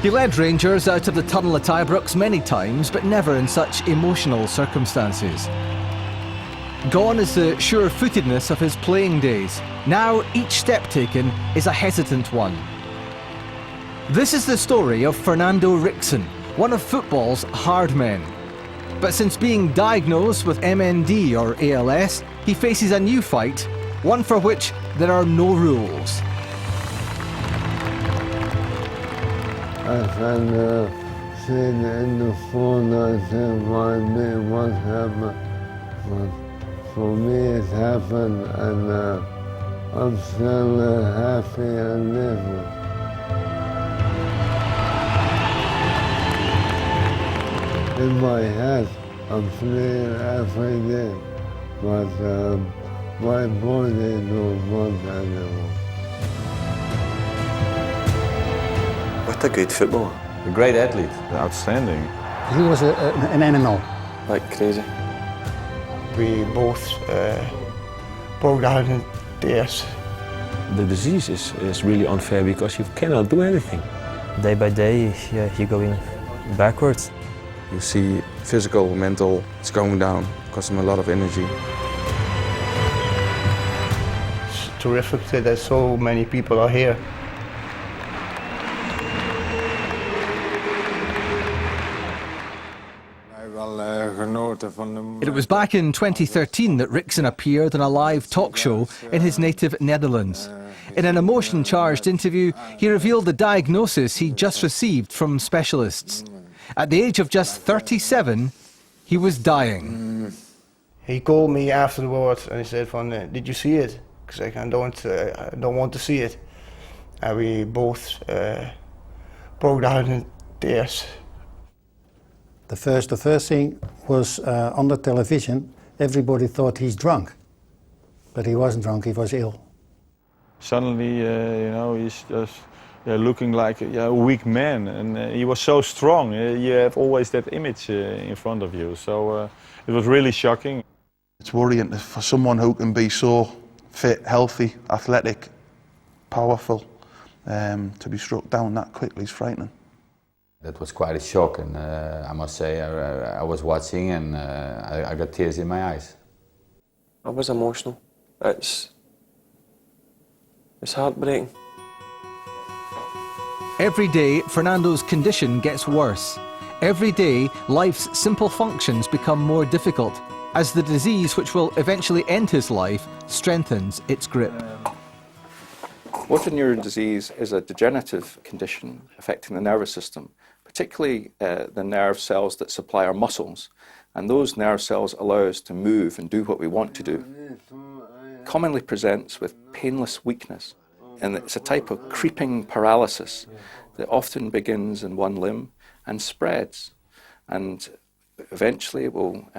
He led Rangers out of the tunnel at Ibrox many times, but never in such emotional circumstances. Gone is the sure-footedness of his playing days. Now each step taken is a hesitant one. This is the story of Fernando Ricksen, one of football's hard men. But since being diagnosed with MND or ALS, he faces a new fight, one for which there are no rules. I can see in the phone, I said, why me, what happened? But for me it happened, and I'm still happy and living. In my head, I'm feeling every day, but my body don't want anymore. What a great footballer. A great athlete. Outstanding. He was an animal. Like crazy. We both broke down in tears. The disease is really unfair because you cannot do anything. Day by day, you're going backwards. You see physical, mental, it's going down, costing a lot of energy. It's terrific that so many people are here. It was back in 2013 that Ricksen appeared on a live talk show in his native Netherlands. In an emotion-charged interview, he revealed the diagnosis he'd just received from specialists. At the age of just 37, he was dying. He called me afterwards and he said, "Did you see it?" Because I don't want to see it. And we both broke down in tears. The first thing was on the television, everybody thought he's drunk. But he wasn't drunk, he was ill. Suddenly, he's just looking like a weak man, and he was so strong. You have always that image in front of you, so it was really shocking. It's worrying for someone who can be so fit, healthy, athletic, powerful, to be struck down that quickly is frightening. That was quite a shock, and I must say I was watching and I got tears in my eyes. I was emotional. It's heartbreaking. Every day, Fernando's condition gets worse. Every day, life's simple functions become more difficult, as the disease which will eventually end his life strengthens its grip. Motor neuron disease is a degenerative condition affecting the nervous system, particularly the nerve cells that supply our muscles. And those nerve cells allow us to move and do what we want to do. Commonly presents with painless weakness, and it's a type of creeping paralysis that often begins in one limb and spreads, and eventually will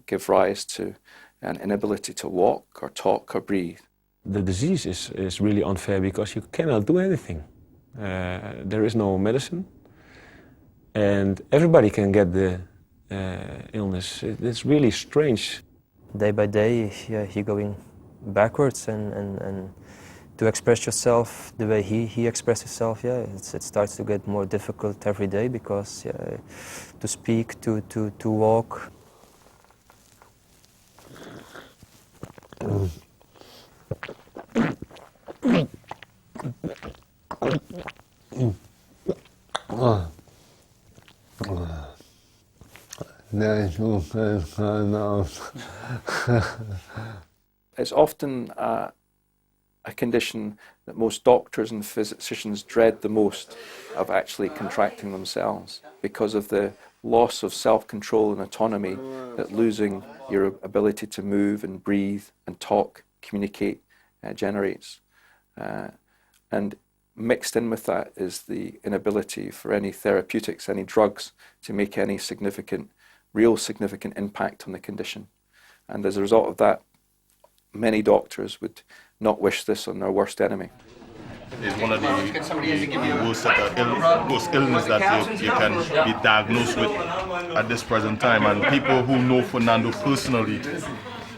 give rise to an inability to walk or talk or breathe. The disease is really unfair because you cannot do anything. There is no medicine, and everybody can get the illness. It's really strange. Day by day, you're going backwards, and to express yourself the way he expressed himself, it starts to get more difficult every day because to speak, to walk. It's often a condition that most doctors and physicians dread the most of actually contracting themselves because of the loss of self-control and autonomy that losing your ability to move and breathe and talk, communicate, generates. And mixed in with that is the inability for any therapeutics, any drugs, to make any real significant impact on the condition. And as a result of that, many doctors would not wish this on their worst enemy. It's one of the worst illness that you can be diagnosed with at this present time. And people who know Fernando personally,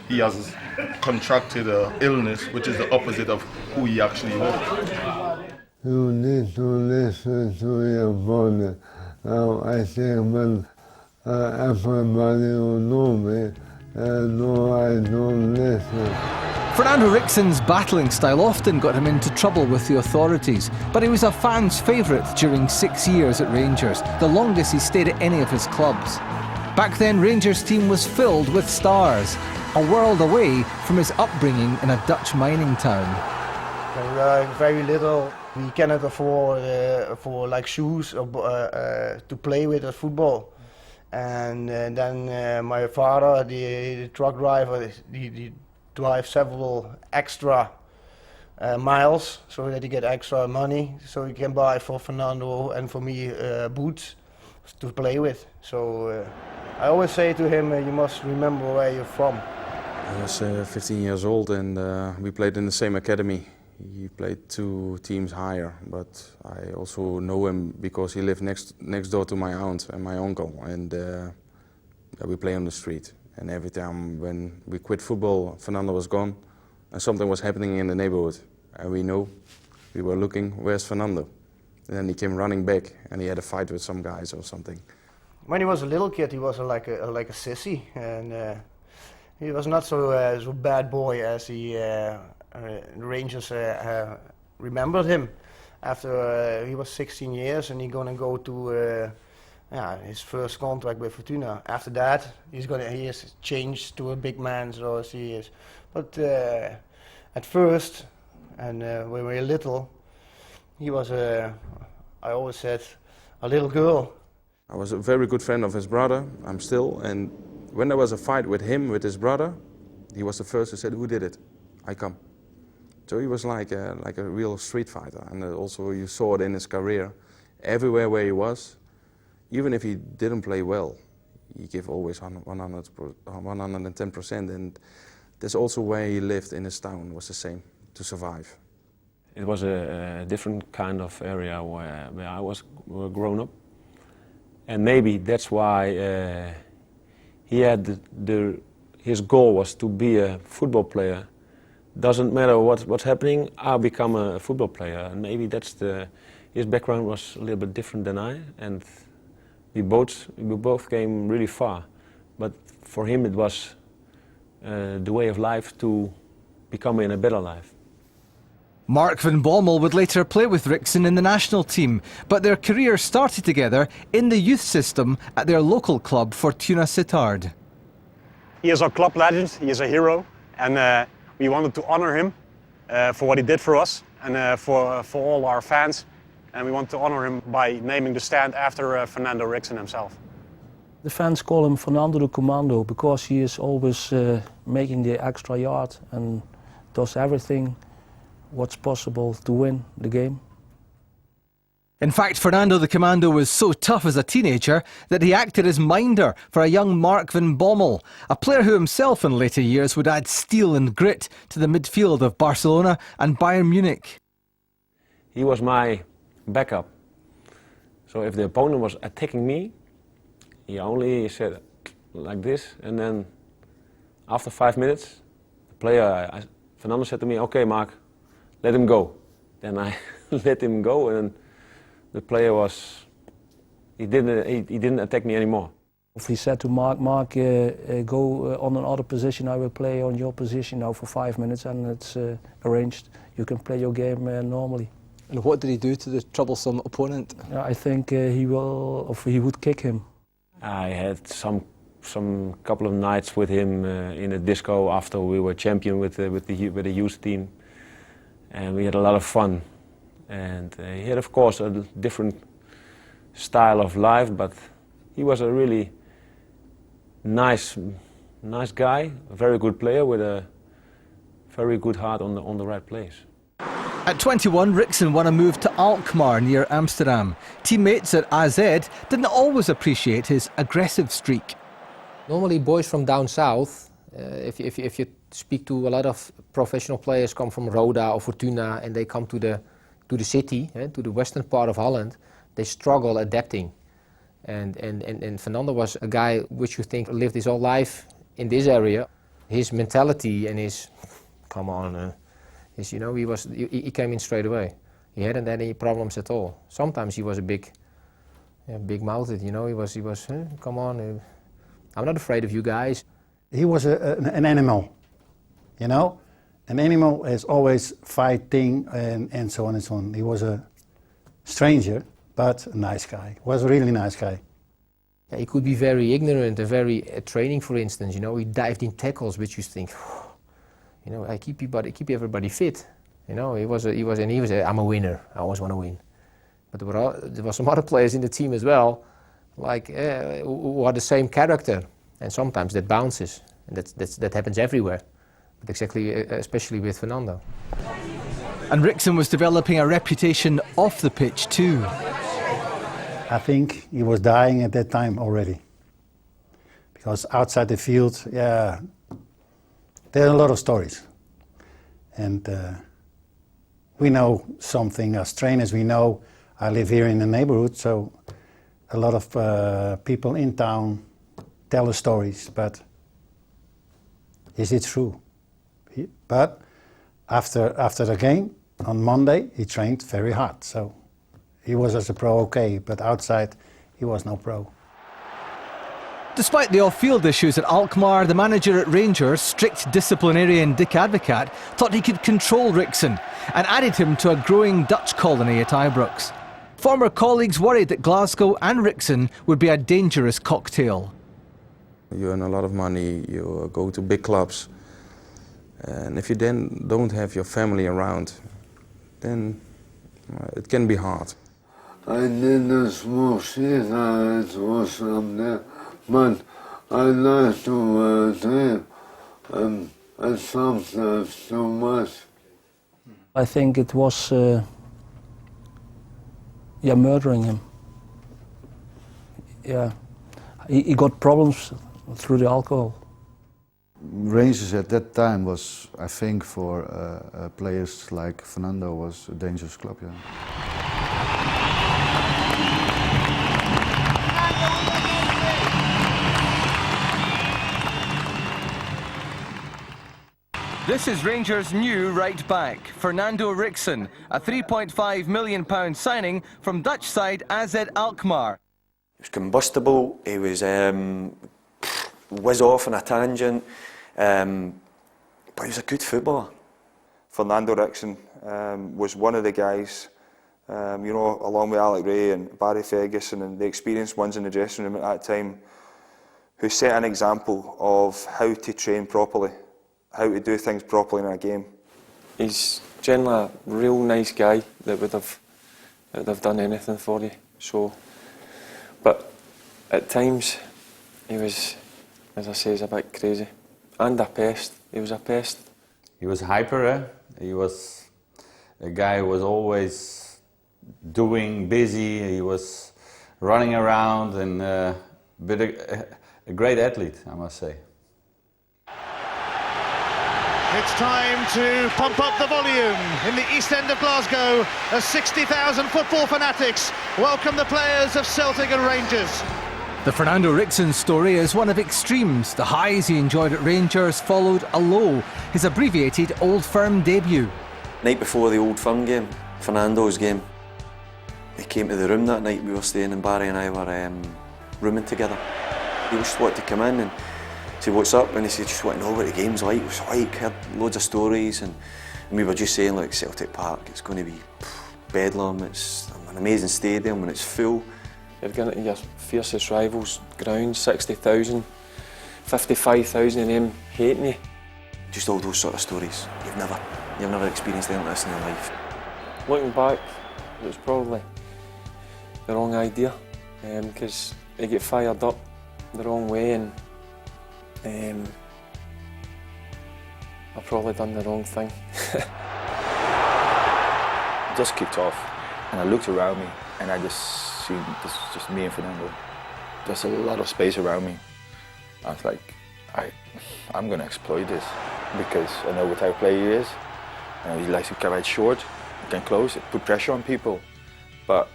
he has contracted an illness which is the opposite of who he actually was. you need to listen to your body. Now I think when everybody who know me know I don't listen. Fernando Ricksen's battling style often got him into trouble with the authorities, but he was a fan's favourite during 6 years at Rangers, the longest he stayed at any of his clubs. Back then, Rangers' team was filled with stars, a world away from his upbringing in a Dutch mining town. When we were very little, we cannot afford for like shoes or, to play with at football. And then my father, the truck driver, he drive several extra miles so that he get extra money, so he can buy for Fernando and for me boots to play with. So I always say to him, you must remember where you're from. I was 15 years old and we played in the same academy. He played 2 teams higher, but I also know him because he lived next door to my aunt and my uncle, and we play on the street. And every time when we quit football, Fernando was gone and something was happening in the neighborhood. And we were looking, where's Fernando? And then he came running back and he had a fight with some guys or something. When he was a little kid, he was like a sissy, and he was not so bad boy as the Rangers remembered him. After he was 16 years and he's gonna go to his first contract with Fortuna. After that, he has changed to a big man, so as he is. But at first, and when we were little, he was I always said, a little girl. I was a very good friend of his brother, I'm still, and when there was a fight with him, with his brother, he was the first who said, who did it? I come. So he was like a real street fighter, and also you saw it in his career. Everywhere where he was, even if he didn't play well, he gave always 110%, and that's also where he lived in his town, was the same, to survive. It was a different kind of area where I was grown up, and maybe that's why he had his goal was to be a football player. Doesn't matter what's happening, I'll become a football player, and maybe that's his background was a little bit different than I, and we both came really far, but for him it was the way of life to become in a better life. Mark van Bommel would later play with Ricksen in the national team, but their careers started together in the youth system at their local club Fortuna Sittard. He is our club legend, he is a hero, and we wanted to honor him for what he did for us and for all our fans. And we want to honor him by naming the stand after Fernando Ricksen himself. The fans call him Fernando the Commando because he is always making the extra yard and does everything what's possible to win the game. In fact, Fernando the Commando was so tough as a teenager that he acted as minder for a young Mark van Bommel, a player who himself in later years would add steel and grit to the midfield of Barcelona and Bayern Munich. He was my backup. So if the opponent was attacking me, he only said like this, and then after 5 minutes, the player, Fernando said to me, okay Mark, let him go. Then I let him go, and the player he didn't attack me anymore. If he said to Mark, go on another position, I will play on your position now for 5 minutes, and it's arranged. You can play your game normally. And what did he do to the troublesome opponent? I think he would kick him. I had some couple of nights with him in a disco after we were champion with the youth team, and we had a lot of fun. And he had, of course, a different style of life, but he was a really nice guy, a very good player with a very good heart on the right place. At 21, Ricksen won a move to Alkmaar near Amsterdam. Teammates at AZ didn't always appreciate his aggressive streak. Normally boys from down south, if you speak to a lot of professional players come from Roda or Fortuna and they come to the city, to the western part of Holland, they struggle adapting. And Fernando was a guy which you think lived his whole life in this area. His mentality and his, come on, he came in straight away. he hadn't had any problems at all. Sometimes he was a big mouthed, you know. He was, come on, I'm not afraid of you guys. He was an animal, you know. An animal is always fighting and so on and so on. He was a stranger, but a nice guy. He was a really nice guy. Yeah, he could be very ignorant and very training, for instance. You know, he dived in tackles, which you think, you know, I keep everybody fit. You know, I'm a winner. I always want to win. But there were some other players in the team as well, like who are the same character, and sometimes that bounces, and that happens everywhere. But especially with Fernando. And Ricksen was developing a reputation off the pitch too. I think he was dying at that time already. Because outside the field, yeah, there are a lot of stories. And we know something as trainers, we know, I live here in the neighborhood, so a lot of people in town tell us stories, but is it true? But after the game, on Monday, he trained very hard, so he was as a pro okay, but outside he was no pro. Despite the off-field issues at Alkmaar, the manager at Rangers, strict disciplinarian Dick Advocaat, thought he could control Ricksen and added him to a growing Dutch colony at Ibrox. Former colleagues worried that Glasgow and Ricksen would be a dangerous cocktail. You earn a lot of money, you go to big clubs, and if you then don't have your family around, then it can be hard. I didn't smoke cigarettes or something, but I like to drink and sometimes too much. I think it was murdering him. Yeah, he got problems through the alcohol. Rangers at that time was, I think, for players like Fernando, was a dangerous club. Yeah. This is Rangers' new right back, Fernando Ricksen, a £3.5 million signing from Dutch side AZ Alkmaar. He was combustible, he was whiz off on a tangent, but he was a good footballer. Fernando Ricksen was one of the guys, you know, along with Alec Ray and Barry Ferguson and the experienced ones in the dressing room at that time, who set an example of how to train properly, how to do things properly in a game. He's generally a real nice guy that would have done anything for you. So, but at times he was, as I say, a bit crazy and a pest. He was a pest. He was hyper. He was a guy who was always doing, busy. He was running around and a great athlete, I must say. It's time to pump up the volume in the east end of Glasgow as 60,000 football fanatics welcome the players of Celtic and Rangers. The Fernando Ricksen story is one of extremes. The highs he enjoyed at Rangers followed a low, his abbreviated Old Firm debut. Night before the Old Firm game, Fernando's game, he came to the room that night we were staying and Barry and I were rooming together. He just wanted to come in and say what's up, and he said just want to know what the game's like. It was like, heard loads of stories, and we were just saying like Celtic Park, it's going to be bedlam, it's an amazing stadium and it's full. You're going to your fiercest rivals ground, 60,000, 55,000 of them hating you. Just all those sort of stories. You've never experienced anything like this in your life. Looking back, it was probably the wrong idea, because you get fired up the wrong way, and I've probably done the wrong thing. I just kicked off, and I looked around me, and I just seen this is just me and Fernando. There's a lot of space around me. I was like, I'm gonna exploit this, because I know what type of player he is. He likes to come out short, he can close, put pressure on people. But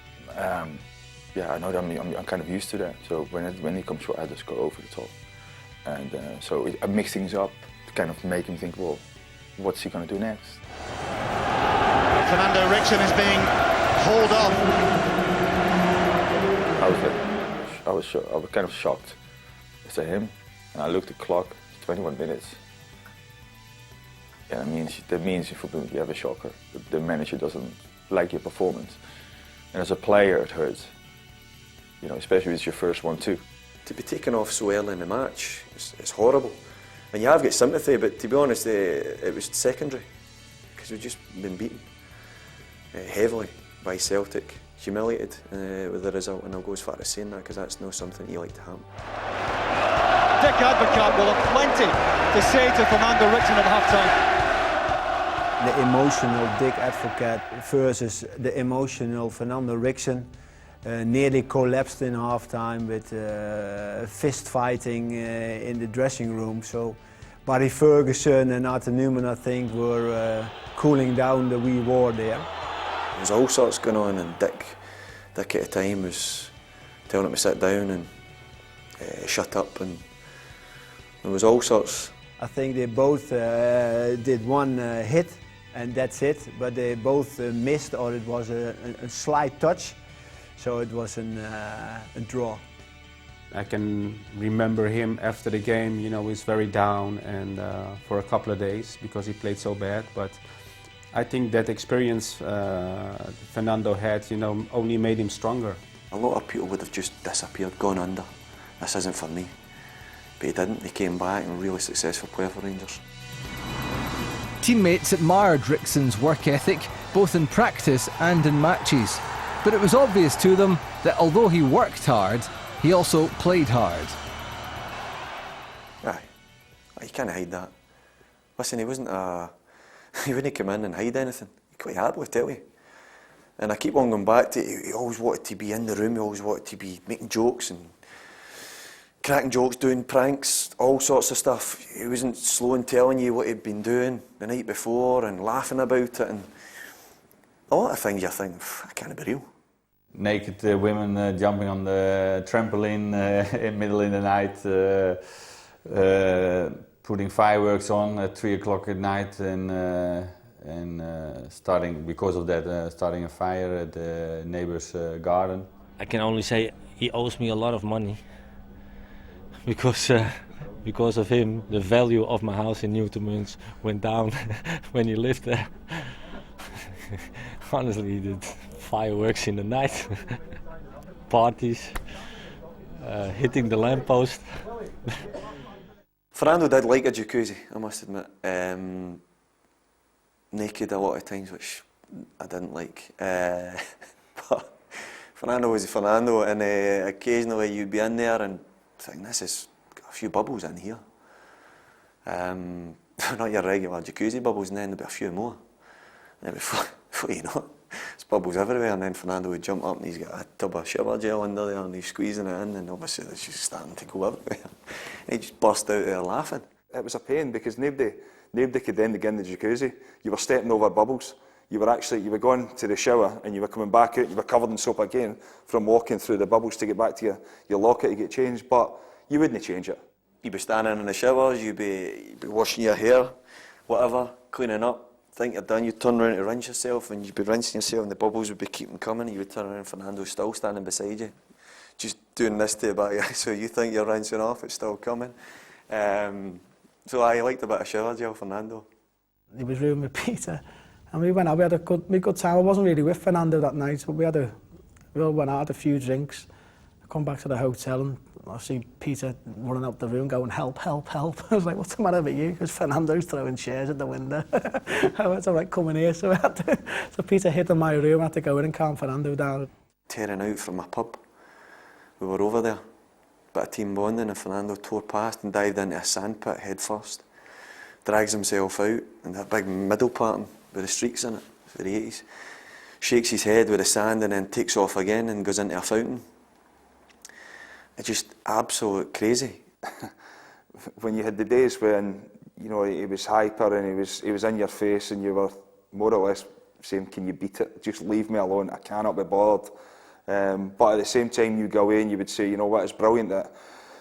yeah, I know that I'm kind of used to that. So when he comes short, I just go over the top. And so I mix things up to kind of make him think, well, what's he going to do next? Fernando Ricksen is being hauled off. I was kind of shocked. I said him, and I looked at the clock. It's 21 minutes. Yeah, that means if you have a shocker, the manager doesn't like your performance, and as a player it hurts. You know, especially if it's your first one too. To be taken off so early in the match, it's horrible. And you have got sympathy, but to be honest, it was secondary, because we'd just been beaten heavily by Celtic, humiliated with the result, and I'll go as far as saying that, because that's not something you like to have. Dick Advocaat will have plenty to say to Fernando Ricksen at half-time. The emotional Dick Advocaat versus the emotional Fernando Ricksen nearly collapsed in half-time with fist fighting in the dressing room. So Barry Ferguson and Arthur Newman, I think, were cooling down the wee war there. There was all sorts going on, and Dick at the time was telling him to sit down and shut up, and there was all sorts. I think they both did one hit, and that's it, but they both missed, or it was a slight touch, so it was a draw. I can remember him after the game, you know, he was very down and for a couple of days because he played so bad, but I think that experience Fernando had, you know, only made him stronger. A lot of people would have just disappeared, gone under. This isn't for me. But he didn't. He came back and really successful player for Rangers. Teammates admired Ricksen's work ethic, both in practice and in matches. But it was obvious to them that although he worked hard, he also played hard. Aye, you can't hide that. Listen, he wouldn't come in and hide anything. He quite happily tell you. And I keep on going back to it. He always wanted to be in the room, he always wanted to be making jokes and cracking jokes, doing pranks, all sorts of stuff. He wasn't slow in telling you what he'd been doing the night before and laughing about it, and a lot of things you think, that can't be real. Naked women jumping on the trampoline in middle in the night, putting fireworks on at 3 o'clock at night, and starting, because of that, starting a fire at the neighbor's garden. I can only say he owes me a lot of money. Because of him, the value of my house in Newton went down when he lived there. Honestly, he did fireworks in the night, parties, hitting the lamppost. Fernando did like a jacuzzi, I must admit. Naked a lot of times, which I didn't like. But Fernando was Fernando, and occasionally you'd be in there and think, this has got a few bubbles in here. Not your regular jacuzzi bubbles, and then there'd be a few more. And before you know it, there's bubbles everywhere, and then Fernando would jump up and he's got a tub of shower gel under there and he's squeezing it in, and obviously it's just starting to go everywhere. And he just burst out there laughing. It was a pain because nobody could then get in the jacuzzi. You were stepping over bubbles. You were going to the shower and you were coming back out, you were covered in soap again from walking through the bubbles to get back to your locker to get changed, but you wouldn't change it. You'd be standing in the showers, you'd be washing your hair, whatever, cleaning up, think you're done, you'd turn around to rinse yourself, and you'd be rinsing yourself and the bubbles would be keeping coming, and you would turn around and Fernando's still standing beside you, just doing this to you back, so you think you're rinsing off, it's still coming. So I liked a bit of shower gel, Fernando. He was rooming with Peter. And we went out, we had a good time. I wasn't really with Fernando that night, but we all went out, had a few drinks. I come back to the hotel and I see Peter running out the room going, help, help, help. I was like, what's the matter with you? Because Fernando's throwing chairs at the window. I went, all right, come in here. So Peter hid in my room, I had to go in and calm Fernando down. Tearing out from a pub. We were over there, bit of team bonding, and Fernando tore past and dived into a sandpit head first. Drags himself out and that big middle pattern with the streaks in it for the 80s. Shakes his head with the sand and then takes off again and goes into a fountain. It's just absolute crazy. When you had the days when, you know, he was hyper and he was in your face and you were more or less saying, can you beat it? Just leave me alone, I cannot be bothered. But at the same time you go away and you would say, you know what, it's brilliant that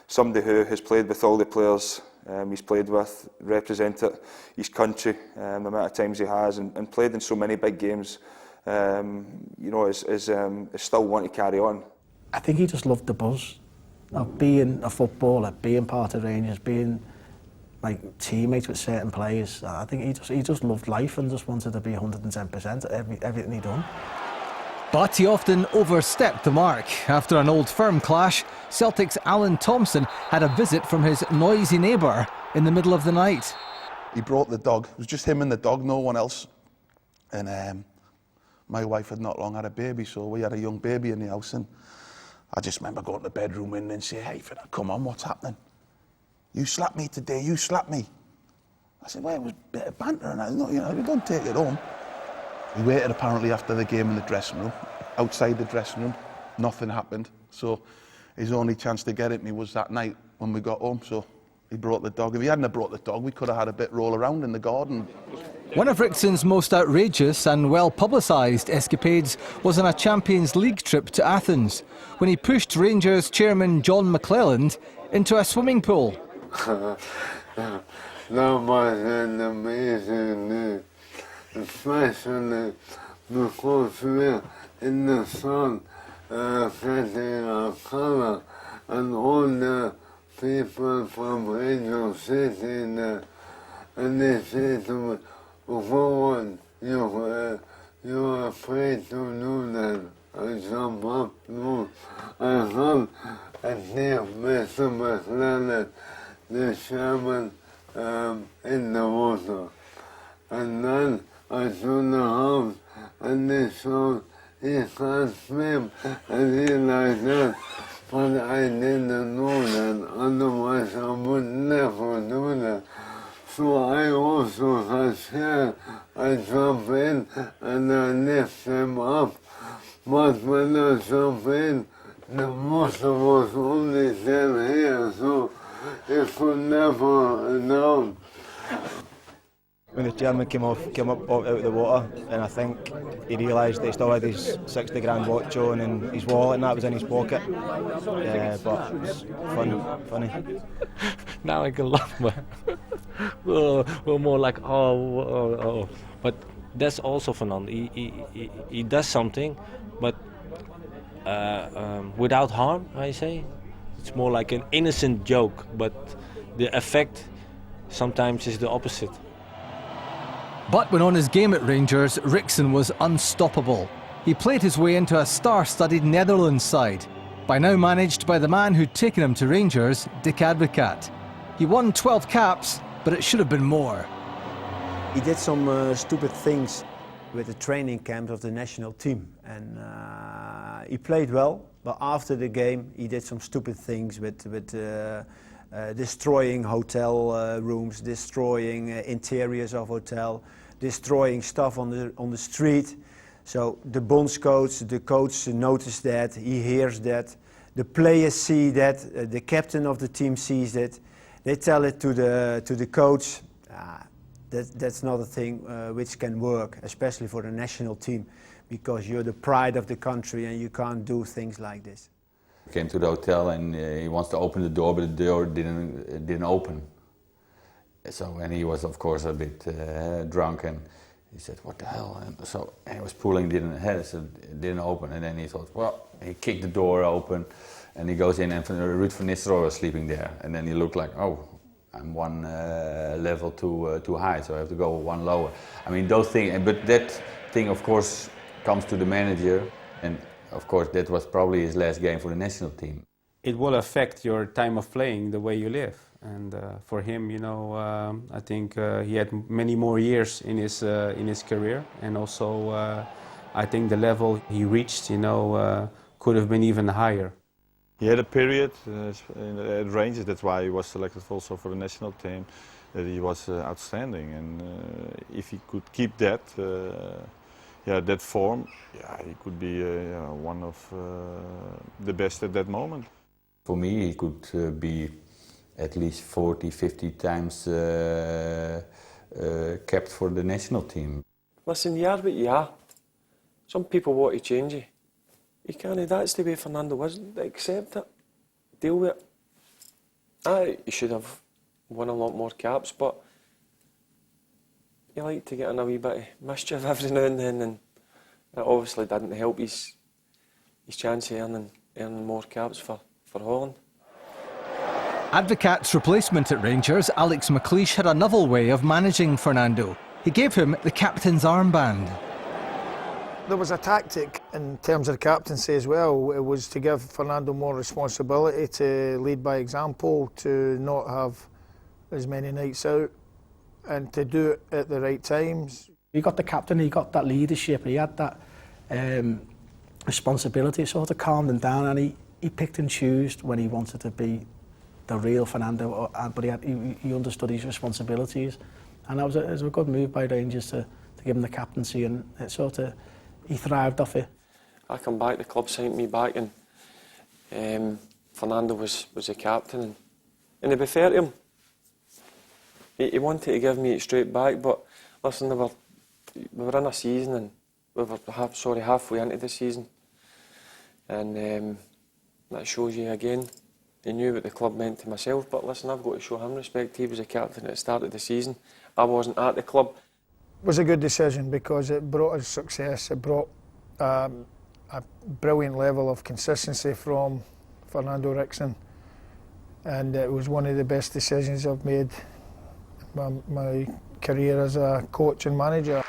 somebody who has played with all the players he's played with, represented his country the amount of times he has, and played in so many big games, you know, is still want to carry on. I think he just loved the buzz of being a footballer, being part of Rangers, being like teammates with certain players. I think he just loved life and just wanted to be 110% at everything he done. But he often overstepped the mark. After an Old Firm clash, Celtic's Alan Thompson had a visit from his noisy neighbour in the middle of the night. He brought the dog. It was just him and the dog, no one else. And my wife had not long had a baby, so we had a young baby in the house. And I just remember going to the bedroom window and saying, "Hey, come on, what's happening? You slapped me today, you slapped me." I said, "Well, it was a bit of banter, and you know, don't take it home." We waited apparently after the game in the dressing room. Outside the dressing room, nothing happened. So his only chance to get at me was that night when we got home. So he brought the dog. If he hadn't brought the dog, we could have had a bit roll around in the garden. One of Ricksen's most outrageous and well-publicised escapades was on a Champions League trip to Athens, when he pushed Rangers chairman John McClelland into a swimming pool. That was an amazing day, especially because we're in the sun, getting our colour, and all the people from Radio City there, and they say to me, "Go on, you're afraid to do that." I jump up, no, I come and see Mr. McLennan, the chairman, in the water. And then I turn the house and they saw he can't swim and he like that. But I didn't know that, otherwise I would never do that. So I also got scared. I jump in and I lift him up. But when I jump in, the water was only 10 here, so it could never down. When the chairman came up out of the water, and I think he realised that he still had his 60 grand watch on and his wallet and that was in his pocket. Yeah, but it was funny. Now I can laugh, but we're more like, oh. But that's also Fernando. He does something, but without harm, I say. It's more like an innocent joke, but the effect sometimes is the opposite. But when on his game at Rangers, Ricksen was unstoppable. He played his way into a star-studded Netherlands side, by now managed by the man who'd taken him to Rangers, Dick Advocaat. He won 12 caps, but it should have been more. He did some stupid things with the training camps of the national team, and he played well, but after the game he did some stupid things with destroying hotel rooms, destroying interiors of hotel, destroying stuff on the street. So the bondscoach, the coach noticed that, he hears that, the players see that, the captain of the team sees it. They tell it to the coach. That's not a thing which can work, especially for the national team, because you're the pride of the country and you can't do things like this. He came to the hotel and he wants to open the door, but the door didn't open. So, and he was of course a bit drunk, and he said, "What the hell?" And so he was pulling, it didn't open, and then he thought, well, he kicked the door open, and he goes in, and Ruud van Nistelrooy was sleeping there, and then he looked like, oh, I'm one level too high, so I have to go one lower. I mean, those things, but that thing of course comes to the manager, and of course that was probably his last game for the national team. It will affect your time of playing, the way you live. And for him, you know, I think he had many more years in his career, and also I think the level he reached, you know, could have been even higher. He had a period at Rangers, that's why he was selected also for the national team, that he was outstanding, and if he could keep that, that form, he could be one of the best at that moment. For me, he could be at least 40, 50 times kept for the national team. Listen, you are what you are. Some people want to change you. You can't, that's the way Fernando was. Accept it. Deal with it. You should have won a lot more caps, but he liked to get in a wee bit of mischief every now and then, and it obviously didn't help his chance of earning more caps for Holland. Advocaat's replacement at Rangers, Alex McLeish, had another way of managing Fernando. He gave him the captain's armband. There was a tactic in terms of the captaincy as well. It was to give Fernando more responsibility, to lead by example, to not have as many nights out, and to do it at the right times. He got the captain, he got that leadership, he had that responsibility. It sort of calmed him down, and he picked and chose when he wanted to be the real Fernando, but he understood his responsibilities, and that was a good move by Rangers to give him the captaincy, and it sort of, he thrived off it. I come back, the club signed me back, and Fernando was the captain, and to be fair to him, he wanted to give me it straight back, but listen, we were in a season, and we were halfway into the season, and that shows you again. He knew what the club meant to myself, but listen, I've got to show him respect. He was a captain at the start of the season. I wasn't at the club. It was a good decision because it brought us success. It brought a brilliant level of consistency from Fernando Ricksen, and it was one of the best decisions I've made in my career as a coach and manager.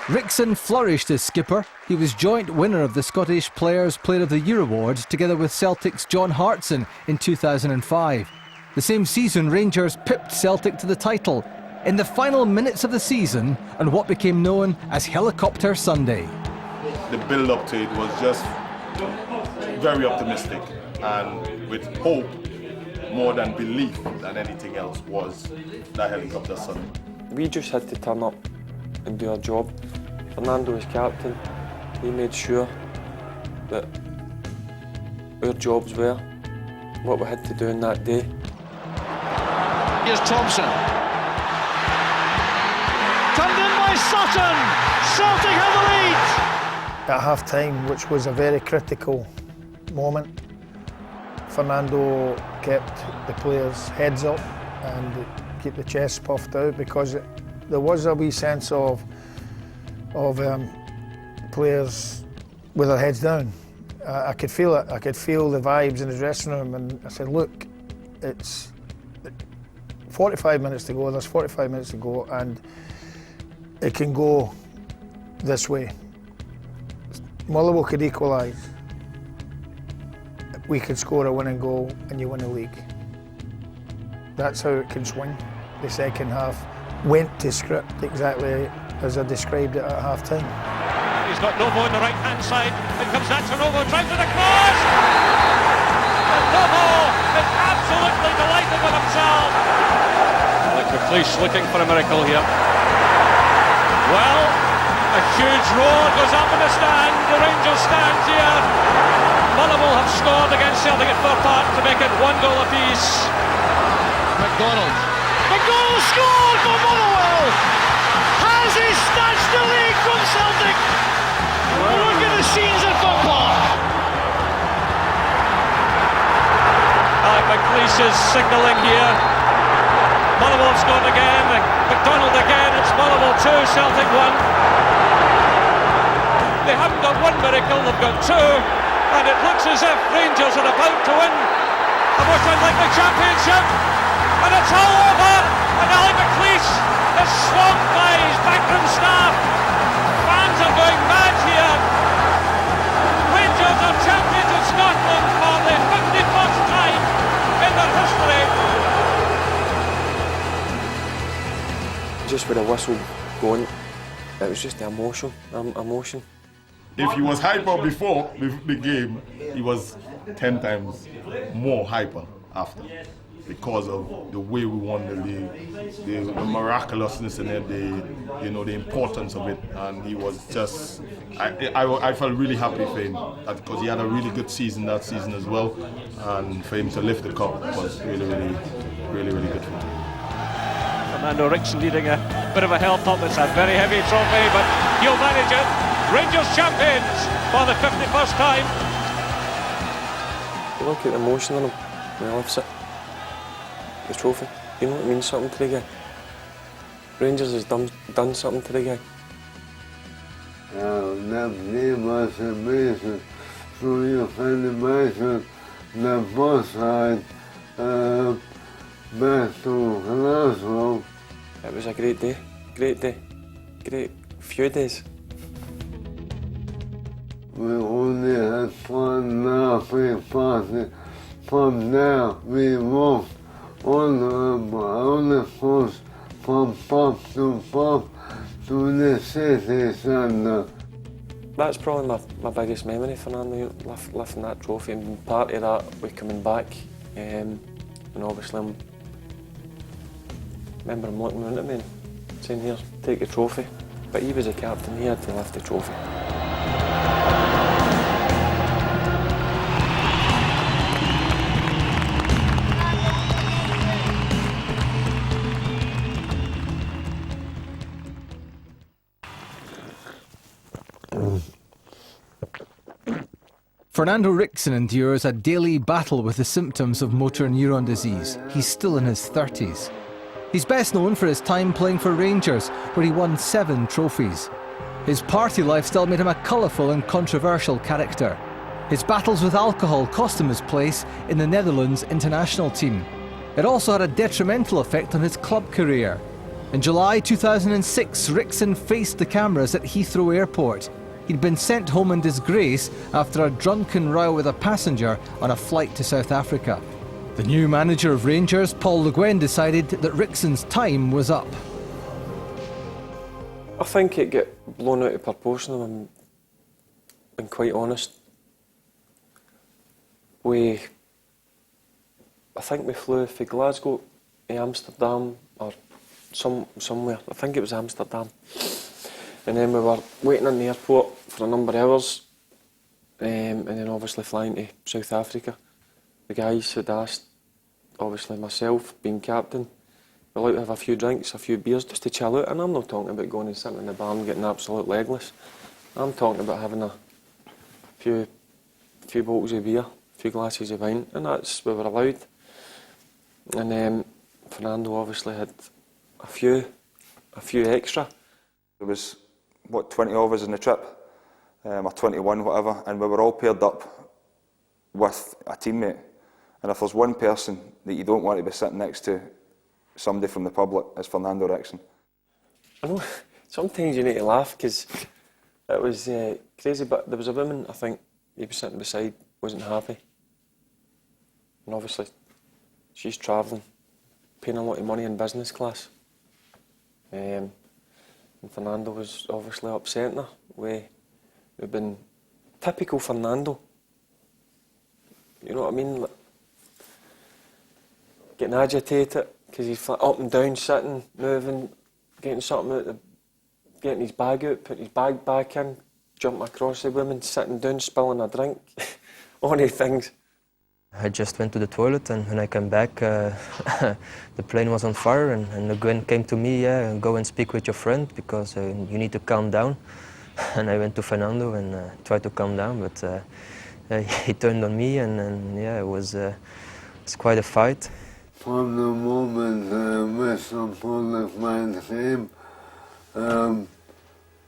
Ricksen flourished as skipper. He was joint winner of the Scottish Players Player of the Year award together with Celtic's John Hartson in 2005. The same season, Rangers pipped Celtic to the title in the final minutes of the season on what became known as Helicopter Sunday. The build-up to it was just very optimistic, and with hope more than belief than anything else was that Helicopter Sunday. We just had to turn up and do our job. Fernando was captain. He made sure that our jobs were what we had to do in that day. Here's Thompson. Turned in by Sutton. Celtic have the lead. At half-time, which was a very critical moment, Fernando kept the players' heads up and kept the chest puffed out, because there was a wee sense of players with their heads down. I could feel it. I could feel the vibes in the dressing room, and I said, look, it's 45 minutes to go, there's 45 minutes to go, and it can go this way. Motherwell could equalise. We could score a winning goal and you win the league. That's how it can swing. The second half went to script exactly as I described it at half-time. He's got Novo on the right-hand side. In comes that to Novo, tries with a cross! And Novo is absolutely delighted with himself. Like McLeish looking for a miracle here. Well, a huge roar goes up in the stand. The Rangers stand here. Motherwell have scored against Celtic at Fir Park to make it 1 goal apiece. McDonald scored for Motherwell! Has he snatched the league from Celtic? Look at the scenes at Fir Park. Alec McLeish is signalling here. Motherwell have scored again. McDonald again. It's Motherwell 2, Celtic 1. They haven't got one miracle, they've got two. And it looks as if Rangers are about to win a most unlikely championship. And it's all over. And Alec McLeish is swamped by his backroom staff. Fans are going mad here. Rangers are champions of Scotland for the 51st time in their history. Just with a whistle going, it was just the emotion. If he was hyper before the game, he was 10 times more hyper after, because of the way we won the league, the miraculousness in it, the importance of it, and he was just. I felt really happy for him because he had a really good season that season as well, and for him to lift the cup was really good for him. Fernando Ricksen leading a bit of a help up. It's a very heavy trophy, but he'll manage it. Rangers champions for the 51st time. You look at the emotion on him when he lifts it, the trophy. You know what means something to the guy. Rangers has done something to the guy. That game was amazing. So you can imagine the bus ride back to Glasgow. It was a great day, great few days. We only had one laughing party. From there, we walked on the coast from pub to pub to the city centre. That's probably my biggest memory, Fernando, lifting that trophy and being part of that with coming back. And obviously, I remember him looking around at me and saying, "Here, take the trophy." But he was a captain, he had to lift the trophy. Fernando Ricksen endures a daily battle with the symptoms of motor neuron disease. He's still in his 30s. He's best known for his time playing for Rangers, where he won 7 trophies. His party lifestyle made him a colourful and controversial character. His battles with alcohol cost him his place in the Netherlands international team. It also had a detrimental effect on his club career. In July 2006, Ricksen faced the cameras at Heathrow Airport. He'd been sent home in disgrace after a drunken row with a passenger on a flight to South Africa. The new manager of Rangers, Paul Le Guen, decided that Ricksen's time was up. I think it got blown out of proportion, if I'm being quite honest. I think we flew from Glasgow to Amsterdam, or somewhere, I think it was Amsterdam. And then we were waiting in the airport for a number of hours, and then obviously flying to South Africa. The guys had asked, obviously myself, being captain, we'd like to have a few drinks, a few beers, just to chill out. And I'm not talking about going and sitting in the bar and getting absolute legless. I'm talking about having a few bottles of beer, a few glasses of wine, and that's what we were allowed. And Fernando obviously had a few extra. There was, 20 of us in the trip, or 21, whatever, and we were all paired up with a teammate. And if there's one person that you don't want to be sitting next to somebody from the public, it's Fernando Ricksen. I know, sometimes you need to laugh because it was crazy, but there was a woman, I think, he was sitting beside, wasn't happy. And obviously, she's travelling, paying a lot of money in business class. And Fernando was obviously upsetting her. We've been typical Fernando. You know what I mean? Like, getting agitated because he's up and down, sitting, moving, getting something out, getting his bag out, putting his bag back in, jumping across the women, sitting down, spilling a drink, all these things. I just went to the toilet, and when I came back, the plane was on fire, and Le Guen came to me, go and speak with your friend, because you need to calm down. And I went to Fernando and tried to calm down, but he turned on me, and it was quite a fight. From the moment Mr. Pollockman came,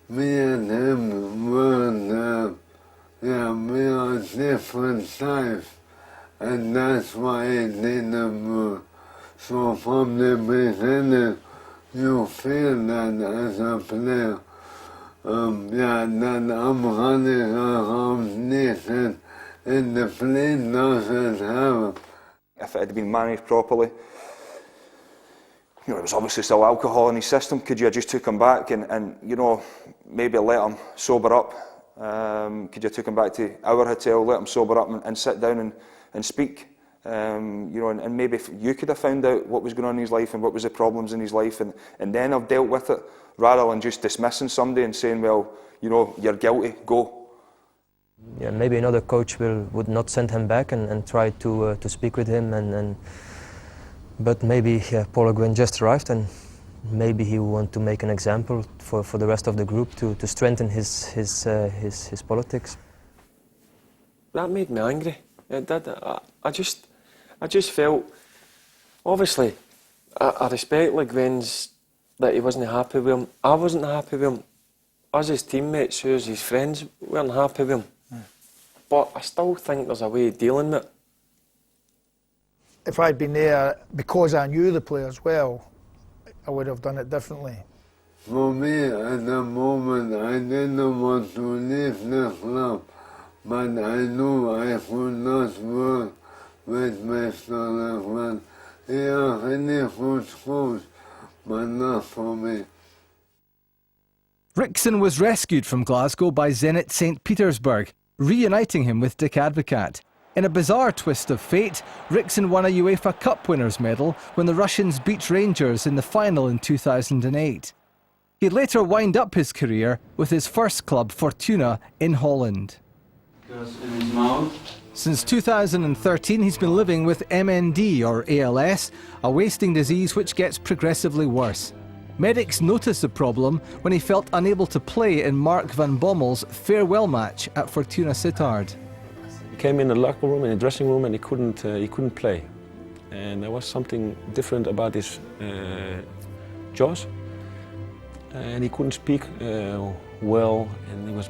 me and him were we are different types. And that's why it didn't so from the beginning, you feel that as a player, that I'm running around naked and the plane doesn't have it. If it had been managed properly, there was obviously still alcohol in his system. Could you have just took him back and maybe let him sober up? Could you have took him back to our hotel, let him sober up and sit down and speak, and maybe if you could have found out what was going on in his life and what was the problems in his life, and then have dealt with it, rather than just dismissing somebody and saying, well, you're guilty, go. Yeah, maybe another coach would not send him back and try to speak with him, but maybe Paul Le Guen just arrived, and maybe he will want to make an example for the rest of the group to strengthen his politics. That made me angry. It did. I just felt, obviously, I respect like Gwen's that he wasn't happy with him. I wasn't happy with him. Us his teammates, who was his friends, weren't happy with him. But I still think there's a way of dealing with it. If I'd been there because I knew the players well, I would have done it differently. For me, at the moment, I didn't want to leave the club, but I knew I could not work with Mr. Ricksen. He is a really good coach, but not for me. Ricksen was rescued from Glasgow by Zenit St Petersburg, reuniting him with Dick Advocaat. In a bizarre twist of fate, Ricksen won a UEFA Cup winners' medal when the Russians beat Rangers in the final in 2008. He'd later wind up his career with his first club, Fortuna, in Holland. In his mouth. Since 2013, he's been living with MND, or ALS, a wasting disease which gets progressively worse. Medics noticed the problem when he felt unable to play in Mark van Bommel's farewell match at Fortuna Sittard. He came in the locker room, in the dressing room, and he couldn't play. And there was something different about his jaws. And he couldn't speak well, and he was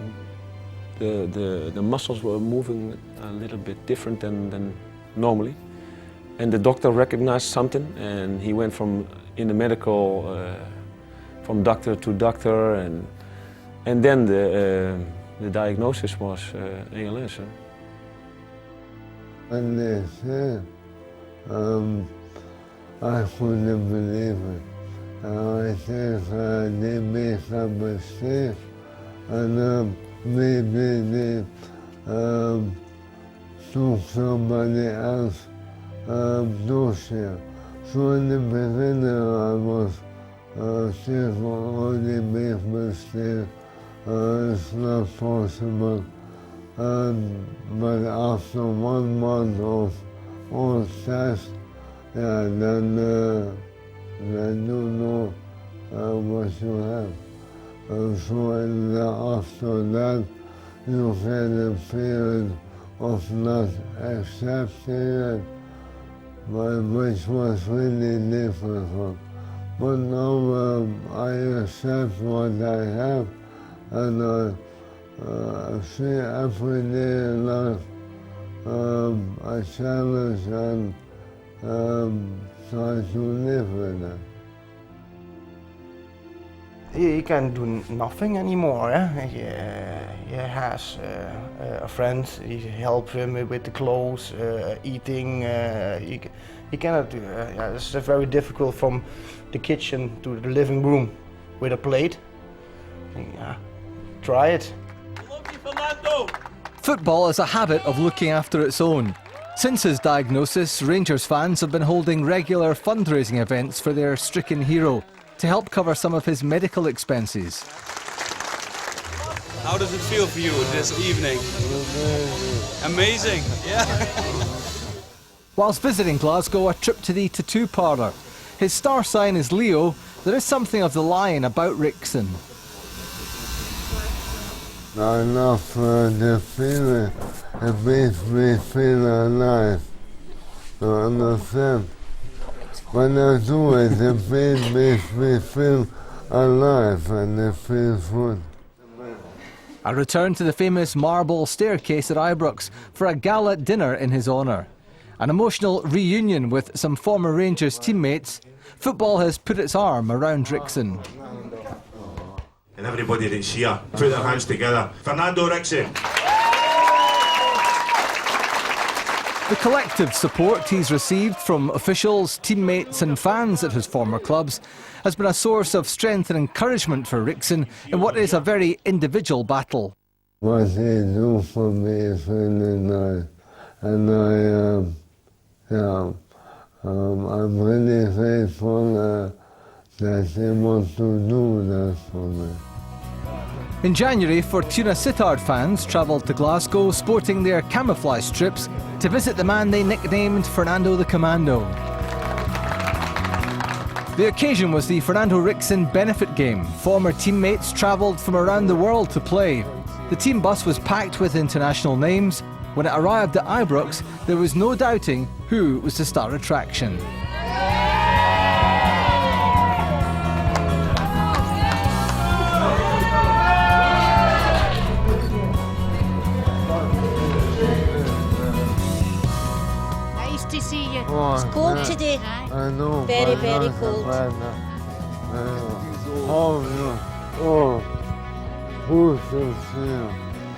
the muscles were moving a little bit different than normally. And the doctor recognized something, and he went from from doctor to doctor, and then the diagnosis was ALS. And they said, I couldn't believe it. I think they made a mistake, and maybe they took somebody else dose here. So in the beginning I was thinking, oh, they make mistake, it's not possible. But after 1 month of all tests, yeah, then you know what you have. So after that, you get a period of not accepting it, which was really difficult. But now I accept what I have, and I see every day life a challenge, and try to live with it. He can do nothing anymore. He has a friend. He helps him with the clothes, eating. He cannot do. It's very difficult from the kitchen to the living room with a plate. Try it. Football is a habit of looking after its own. Since his diagnosis, Rangers fans have been holding regular fundraising events for their stricken hero to help cover some of his medical expenses. How does it feel for you this evening? Amazing, yeah. Whilst visiting Glasgow, a trip to the tattoo parlour. His star sign is Leo. There is something of the lion about Ricksen. I love the feeling. It makes me feel alive. You understand? When I do it, the pain makes me feel alive, and it feels good. A return to the famous marble staircase at Ibrox for a gala dinner in his honour. An emotional reunion with some former Rangers teammates. Football has put its arm around Ricksen. And everybody that's here, put their hands together. Fernando Ricksen. The collective support he's received from officials, teammates and fans at his former clubs has been a source of strength and encouragement for Ricksen in what is a very individual battle. What they do for me is really nice, and I'm really grateful that they want to do that for me. In January, Fortuna Sittard fans travelled to Glasgow sporting their camouflage strips to visit the man they nicknamed Fernando the Commando. The occasion was the Fernando Ricksen benefit game. Former teammates travelled from around the world to play. The team bus was packed with international names. When it arrived at Ibrox, there was no doubting who was the star attraction. Oh, It's cold today. I know. Very, but very not so cold. bad now. Oh, no. Oh, who should see you?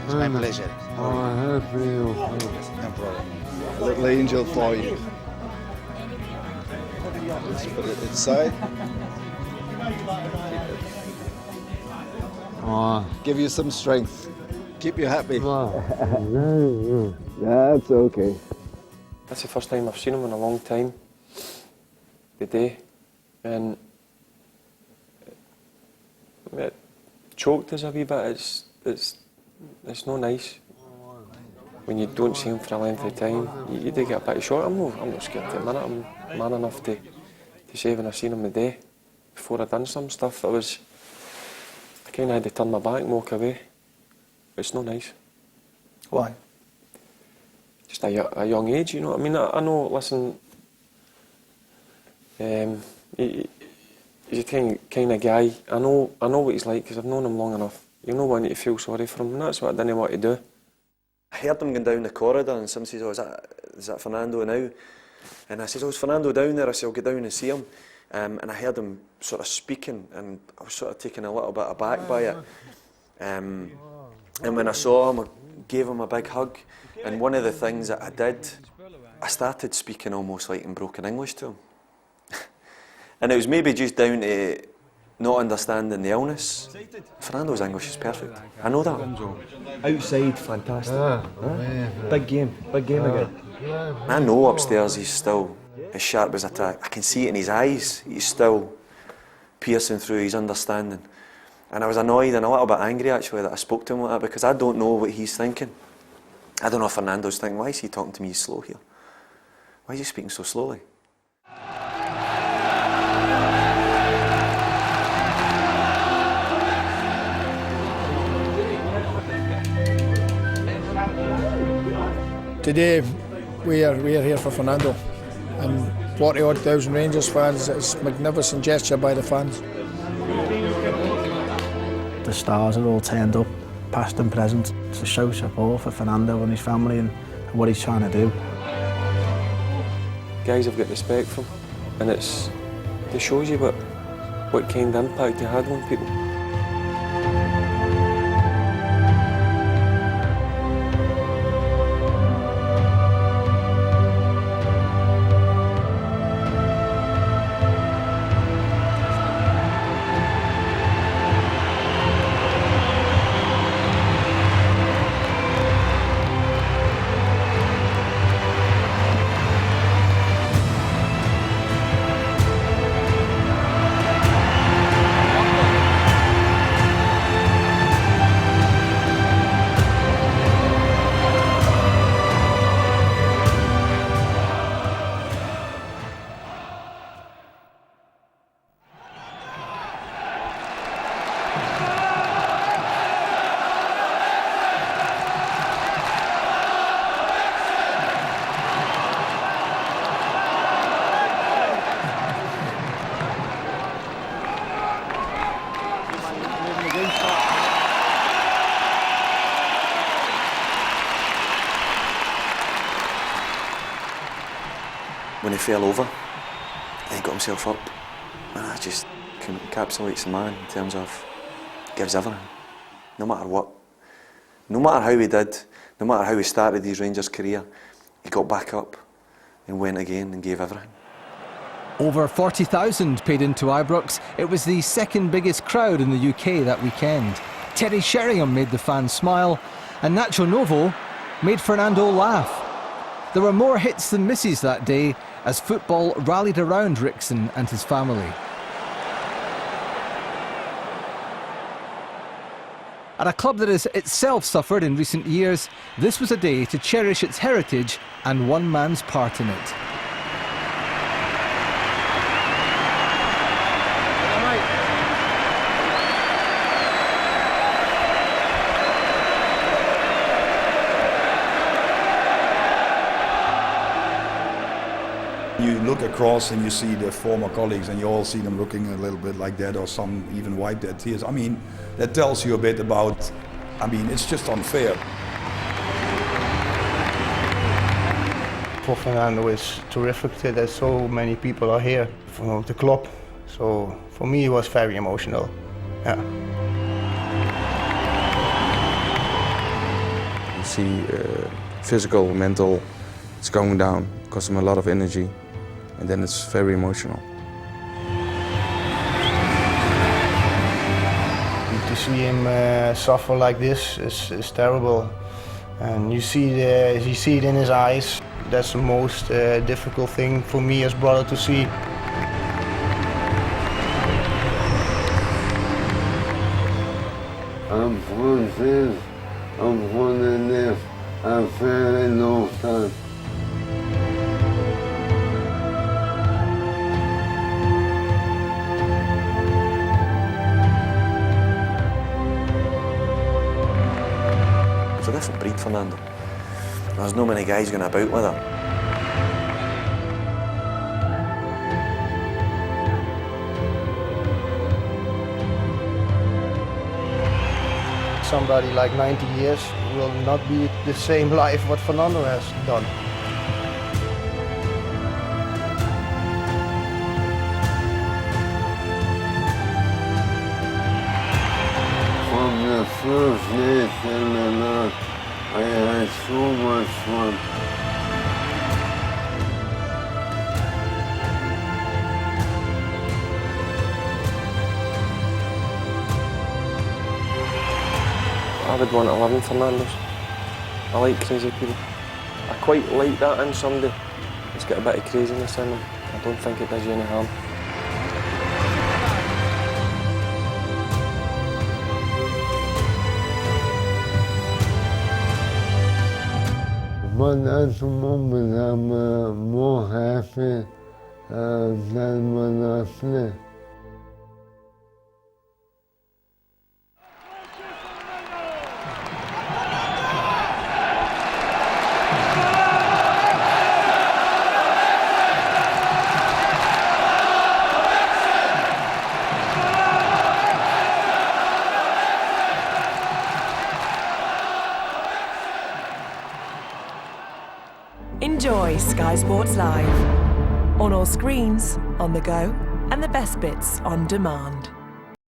It's my pleasure. Oh, happy you. No problem. A little angel for you. Let's put it inside. Oh. Give you some strength. Keep you happy. That's okay. That's the first time I've seen him in a long time, today, and it choked us a wee bit. It's no nice when you don't see him for a length of time. You do get a bit of shock. I'm not scared at the minute. I'm man enough to say when I seen him today, before I done some stuff, I kind of had to turn my back and walk away. It's no nice. Why? Just a young age, you know what I mean? I know, listen, he's a kind of guy. I know what he's like because I've known him long enough. You know when you feel sorry for him, and that's what I didn't want to do. I heard him going down the corridor and someone says, oh, is that Fernando now? And I said, oh, is Fernando down there? I said, I'll get down and see him. And I heard him sort of speaking, and I was sort of taken a little bit aback by it. And when I saw him, I gave him a big hug. And one of the things that I did, I started speaking almost like in broken English to him. And it was maybe just down to not understanding the illness. Fernando's English is perfect. I know that. Outside, fantastic. Big game again. I know upstairs he's still as sharp as a tack. I can see it in his eyes. He's still piercing through his understanding. And I was annoyed and a little bit angry actually that I spoke to him like that, because I don't know what he's thinking. I don't know if Fernando's thinking, why is he talking to me slow here? Why is he speaking so slowly? Today we are here for Fernando, and 40-odd thousand Rangers fans. It's a magnificent gesture by the fans. The stars are all turned up, past and present, to show support for Fernando and his family and what he's trying to do. Guys have got respect for him, and it shows you what kind of impact he had on people. When he fell over, and he got himself up, and that just encapsulates the man in terms of gives everything, no matter what. No matter how he did, no matter how he started his Rangers career, he got back up and went again and gave everything. Over 40,000 paid into Ibrox. It was the second biggest crowd in the UK that weekend. Terry Sheringham made the fans smile, and Nacho Novo made Fernando laugh. There were more hits than misses that day as football rallied around Ricksen and his family. At a club that has itself suffered in recent years, this was a day to cherish its heritage and one man's part in it. You look across and you see the former colleagues and you all see them looking a little bit like that, or some even wipe their tears. I mean, that tells you a bit about, it's just unfair. For Fernando, it's terrific that so many people are here from the club. So for me, it was very emotional. Yeah. You see physical, mental, it's going down, costs him a lot of energy, and then it's very emotional. To see him suffer like this is terrible, and you see it in his eyes. That's the most difficult thing for me as brother to see. I'm going to live a very long time. It's a different breed, Fernando. There's no many guys going about with it. Somebody like 90 years will not be the same life what Fernando has done. From the first day till the last, I had so much fun. I would want to live in Fernando's. I like crazy people. I quite like that in somebody. It's got a bit of craziness in them. I don't think it does you any harm. But at the moment, I'm more happy than when I play. Enjoy Sky Sports Live. On all screens, on the go, and the best bits on demand.